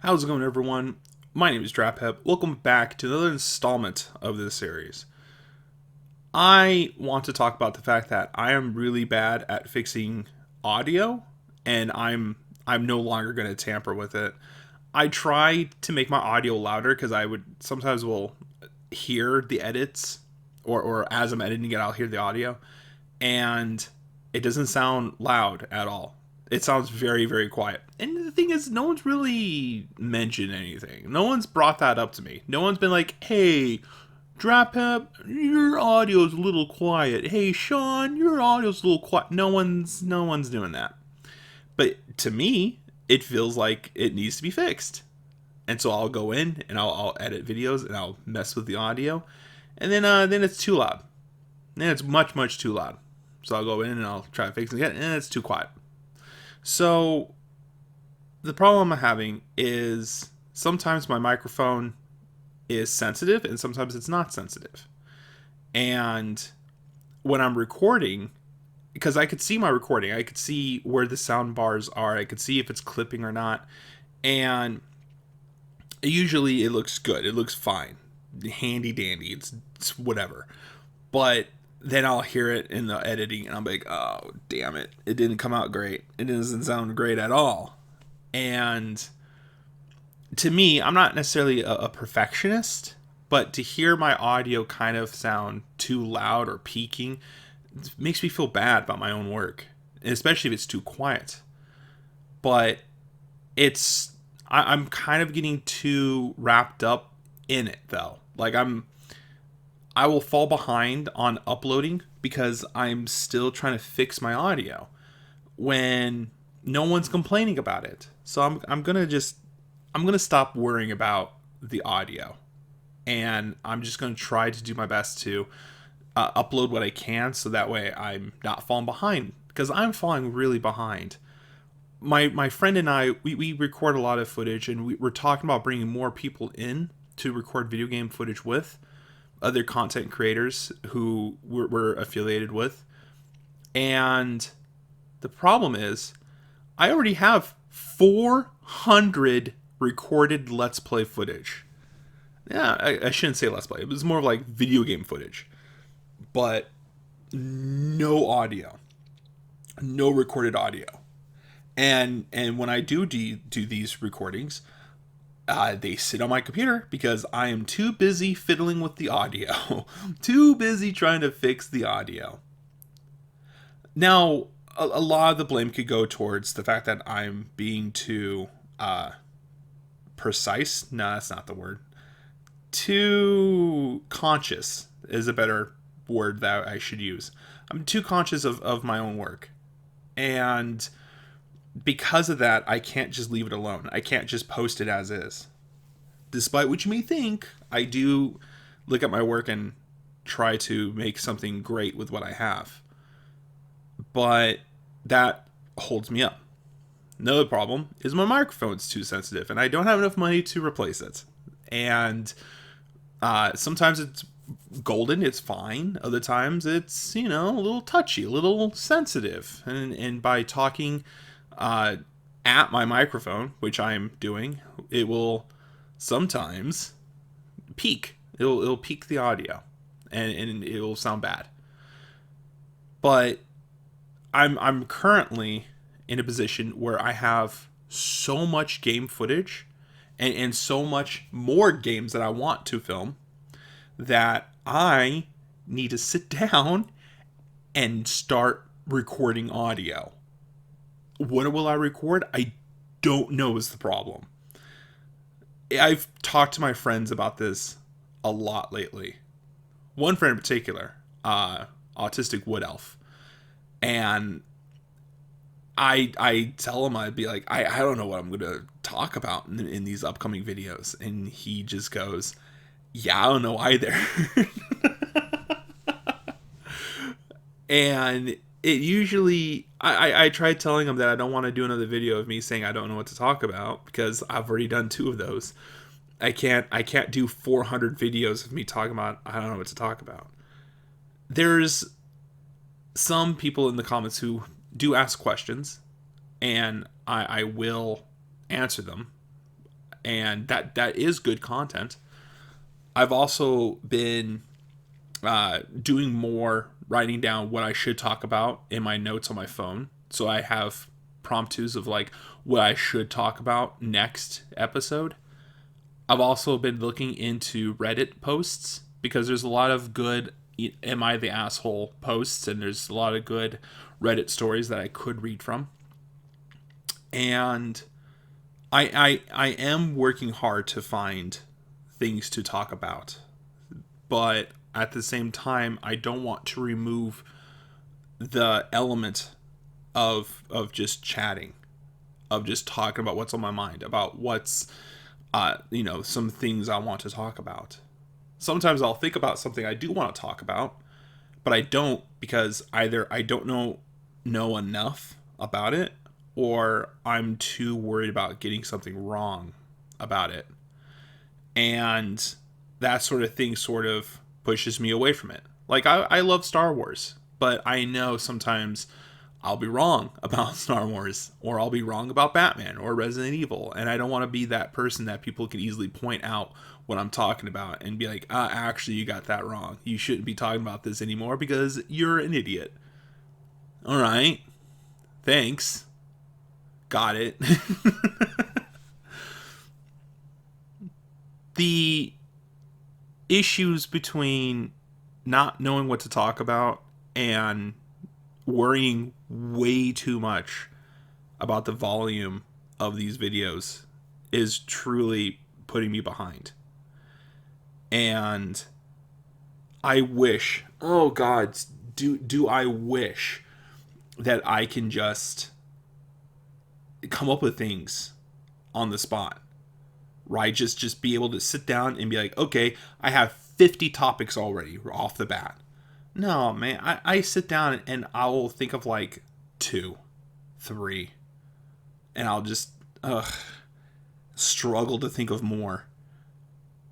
How's it going, everyone? My name is DrapPep. Welcome back to another installment of this series. I want to talk about the fact that I am really bad at fixing audio, and I'm no longer going to tamper with it. I try to make my audio louder because I would sometimes will hear the edits, or as I'm editing it, I'll hear the audio, and it doesn't sound loud at all. It sounds very, very quiet. And the thing is, no one's really mentioned anything. No one's brought that up to me. No one's been like, hey, DrapPep, your audio's a little quiet. Hey, Sean, your audio's a little quiet. No one's doing that. But to me, it feels like it needs to be fixed. And so I'll go in and I'll edit videos and I'll mess with the audio. And then it's too loud. Then it's much, much too loud. So I'll go in and I'll try to fix it again, and it's too quiet. So the problem I'm having is sometimes my microphone is sensitive and sometimes it's not sensitive. And when I'm recording, because I could see my recording, I could see where the sound bars are, I could see if it's clipping or not. And usually it looks good, it looks fine, handy dandy, it's whatever. But then I'll hear it in the editing and I'm like, oh, damn it. It didn't come out great. It doesn't sound great at all. And to me, I'm not necessarily a perfectionist, but to hear my audio kind of sound too loud or peaking makes me feel bad about my own work, especially if it's too quiet. But I'm kind of getting too wrapped up in it, though. Like I will fall behind on uploading because I'm still trying to fix my audio when no one's complaining about it. So I'm gonna stop worrying about the audio, and I'm just gonna try to do my best to upload what I can, so that way I'm not falling behind, because I'm falling really behind. My friend and I, we record a lot of footage, and we're talking about bringing more people in to record video game footage with other content creators who we're affiliated with. And the problem is, I already have 400 recorded Let's Play footage. Yeah, I shouldn't say Let's Play. It was more like video game footage. But no audio. No recorded audio. And when I do these recordings, they sit on my computer because I am too busy fiddling with the audio. Too busy trying to fix the audio. Now, a lot of the blame could go towards the fact that I'm being too precise. No, that's not the word. Too conscious is a better word that I should use. I'm too conscious of my own work. And because of that, I can't just leave it alone. I can't just post it as is. Despite what you may think, I do look at my work and try to make something great with what I have. But that holds me up. Another problem is my microphone's too sensitive, and I don't have enough money to replace it. And sometimes it's golden, it's fine. Other times it's, a little touchy, a little sensitive. And by talking at my microphone, which I'm doing, it will sometimes peak. It'll peak the audio, and it will sound bad. But I'm currently in a position where I have so much game footage and so much more games that I want to film that I need to sit down and start recording audio. When will I record? I don't know is the problem. I've talked to my friends about this a lot lately. One friend in particular, autistic wood elf. And I tell him, I'd be like, I don't know what I'm going to talk about in these upcoming videos. And he just goes, yeah, I don't know either. And it usually, I tried telling him that I don't want to do another video of me saying I don't know what to talk about, because I've already done 2 of those. I can't do 400 videos of me talking about I don't know what to talk about. There's some people in the comments who do ask questions, and I will answer them. and that is good content. I've also been doing more writing down what I should talk about in my notes on my phone. So I have promptus of like what I should talk about next episode. I've also been looking into Reddit posts because there's a lot of good Am I the Asshole posts, and there's a lot of good Reddit stories that I could read from. And I am working hard to find things to talk about. But at the same time, I don't want to remove the element of just chatting, of just talking about what's on my mind, about what's some things I want to talk about. Sometimes I'll think about something I do want to talk about, but I don't, because either I don't know enough about it, or I'm too worried about getting something wrong about it. And that sort of thing sort of pushes me away from it. Like, I love Star Wars, but I know sometimes I'll be wrong about Star Wars, or I'll be wrong about Batman or Resident Evil, and I don't want to be that person that people can easily point out what I'm talking about and be like, actually, you got that wrong. You shouldn't be talking about this anymore because you're an idiot. All right. Thanks. Got it. The issues between not knowing what to talk about and worrying way too much about the volume of these videos is truly putting me behind. And I wish, oh God, do I wish that I can just come up with things on the spot, right? Just be able to sit down and be like, okay, I have 50 topics already off the bat. No, man, I sit down and I'll think of like 2, 3, and I'll just struggle to think of more.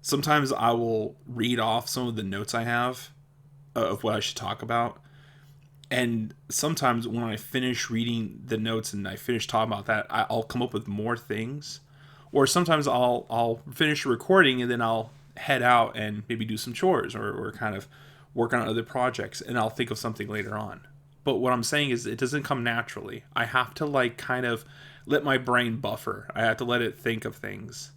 Sometimes I will read off some of the notes I have of what I should talk about. And sometimes when I finish reading the notes and I finish talking about that, I'll come up with more things. Or sometimes I'll finish the recording and then I'll head out and maybe do some chores or kind of work on other projects, and I'll think of something later on. But what I'm saying is it doesn't come naturally. I have to like kind of let my brain buffer. I have to let it think of things.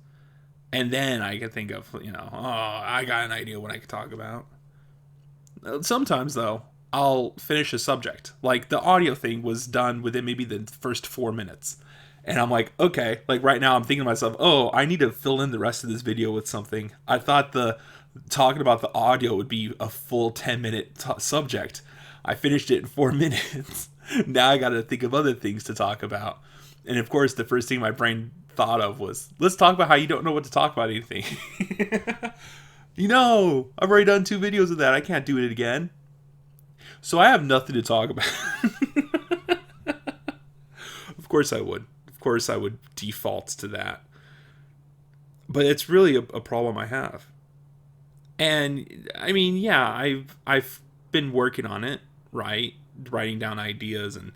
And then I can think of, I got an idea what I could talk about. Sometimes, though, I'll finish a subject. Like, the audio thing was done within maybe the first 4 minutes. And I'm like, okay, like right now I'm thinking to myself, oh, I need to fill in the rest of this video with something. I thought talking about the audio would be a full 10-minute subject. I finished it in 4 minutes. Now I got to think of other things to talk about. And of course, the first thing my brain thought of was, let's talk about how you don't know what to talk about anything. I've already done 2 videos of that. I can't do it again. So I have nothing to talk about. Of course I would. Of course I would default to that. But it's really a problem I have. And I mean, yeah, I've been working on it, right? Writing down ideas, and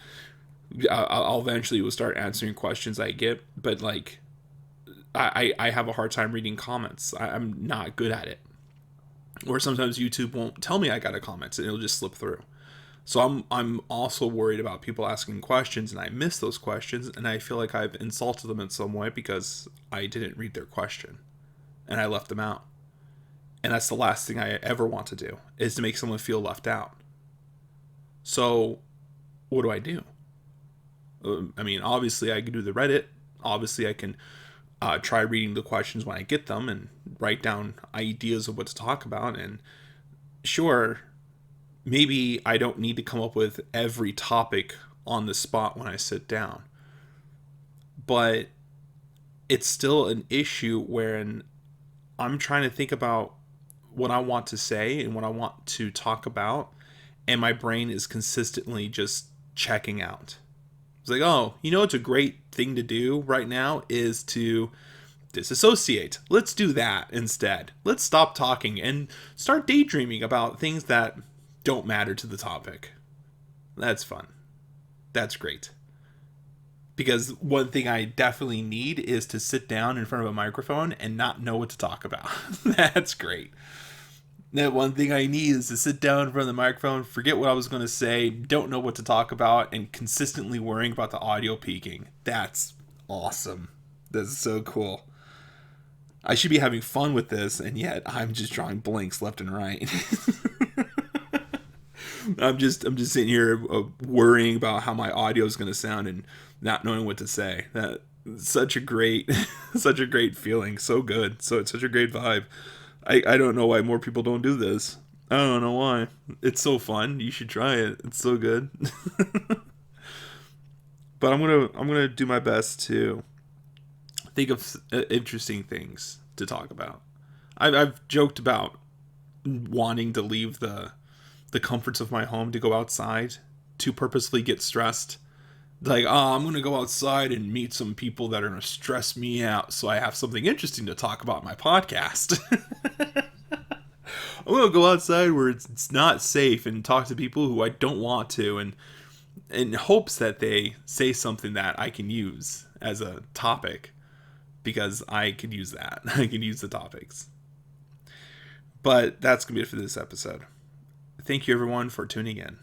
I'll eventually will start answering questions I get. But like, I have a hard time reading comments. I'm not good at it. Or sometimes YouTube won't tell me I got a comment, and it'll just slip through. So I'm also worried about people asking questions, and I miss those questions, and I feel like I've insulted them in some way because I didn't read their question and I left them out. And that's the last thing I ever want to do, is to make someone feel left out. So what do? I mean, obviously I can do the Reddit. Obviously I can try reading the questions when I get them and write down ideas of what to talk about. And sure, maybe I don't need to come up with every topic on the spot when I sit down. But it's still an issue wherein I'm trying to think about what I want to say and what I want to talk about, and my brain is consistently just checking out. It's like, oh, it's a great thing to do right now is to disassociate. Let's do that instead. Let's stop talking and start daydreaming about things that don't matter to the topic. That's fun. That's great. Because one thing I definitely need is to sit down in front of a microphone and not know what to talk about. That's great. That one thing I need is to sit down in front of the microphone, forget what I was going to say, don't know what to talk about, and consistently worrying about the audio peaking. That's awesome. That's so cool. I should be having fun with this, and yet I'm just drawing blanks left and right. I'm just sitting here worrying about how my audio is going to sound and not knowing what to say. That such a great such a great feeling. So good. So it's such a great vibe. I don't know why more people don't do this. I don't know why. It's so fun. You should try it. It's so good. But I'm gonna do my best to think of interesting things to talk about. I've joked about wanting to leave the comforts of my home to go outside to purposely get stressed. Like, oh, I'm going to go outside and meet some people that are going to stress me out so I have something interesting to talk about in my podcast. I'm going to go outside where it's not safe and talk to people who I don't want to, and in hopes that they say something that I can use as a topic, because I could use that. I can use the topics. But that's going to be it for this episode. Thank you, everyone, for tuning in.